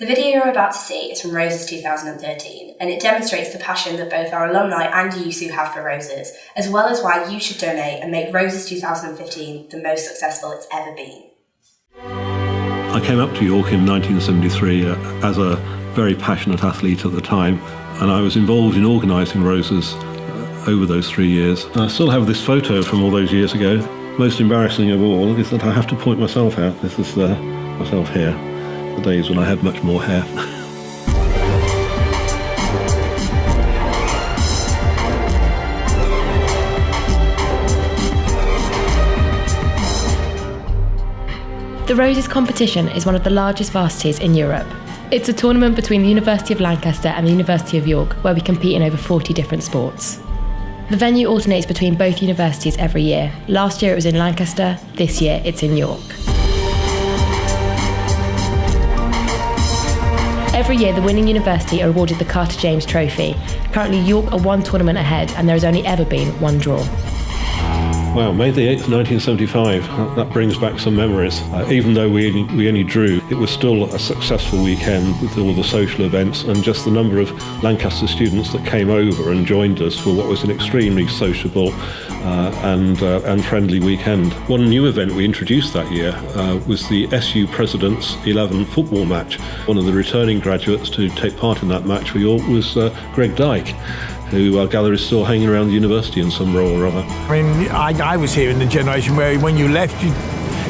The video you're about to see is from Roses 2013, and it demonstrates the passion that both our alumni and YuSu have for Roses, as well as why you should donate and make Roses 2015 the most successful it's ever been. I came up to York in 1973 as a very passionate athlete at the time, and I was involved in organising Roses over those 3 years. And I still have this photo from all those years ago. Most embarrassing of all is that I have to point myself out. This is myself here, the days when I had much more hair. The Roses competition is one of the largest varsities in Europe. It's a tournament between the University of Lancaster and the University of York, where we compete in over 40 different sports. The venue alternates between both universities every year. Last year it was in Lancaster, this year it's in York. Every year the winning university are awarded the Carter James Trophy. Currently York are one tournament ahead and there has only ever been one draw. Wow, May the 8th, 1975, that brings back some memories. Even though we only drew, it was still a successful weekend with all the social events and just the number of Lancaster students that came over and joined us for what was an extremely sociable and friendly weekend. One new event we introduced that year was the SU President's 11 football match. One of the returning graduates to take part in that match for York was Greg Dyke, who I gather is still hanging around the university in some role or other. I mean, I was here in the generation where when you left,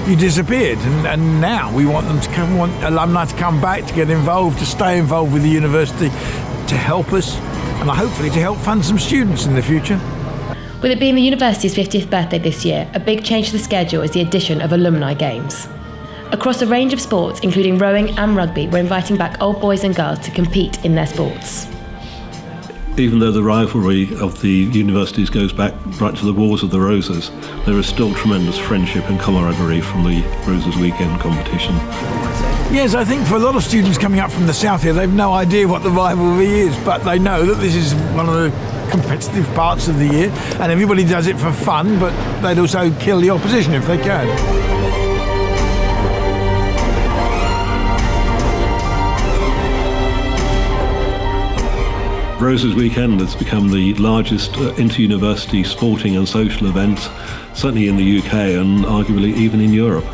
you disappeared, and now we want them to come, want alumni to come back, to get involved, to stay involved with the university, to help us, and hopefully to help fund some students in the future. With it being the university's 50th birthday this year, a big change to the schedule is the addition of alumni games. Across a range of sports, including rowing and rugby, we're inviting back old boys and girls to compete in their sports. Even though the rivalry of the universities goes back right to the Wars of the Roses, there is still tremendous friendship and camaraderie from the Roses Weekend competition. Yes, I think for a lot of students coming up from the south here, they've no idea what the rivalry is, but they know that this is one of the competitive parts of the year, and everybody does it for fun, but they'd also kill the opposition if they can. Roses Weekend has become the largest inter-university sporting and social event, certainly in the UK and arguably even in Europe.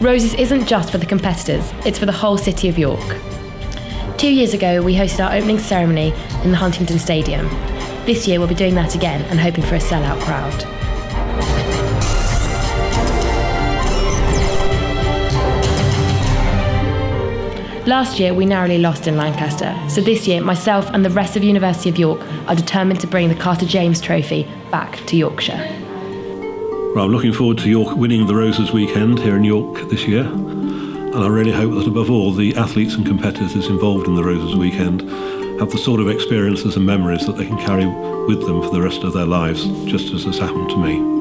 Roses isn't just for the competitors, it's for the whole city of York. 2 years ago, we hosted our opening ceremony in the Huntington Stadium. This year, we'll be doing that again and hoping for a sellout crowd. Last year, we narrowly lost in Lancaster, so this year, myself and the rest of the University of York are determined to bring the Carter James Trophy back to Yorkshire. Well, I'm looking forward to York winning the Roses Weekend here in York this year, and I really hope that above all, the athletes and competitors involved in the Roses Weekend have the sort of experiences and memories that they can carry with them for the rest of their lives, just as has happened to me.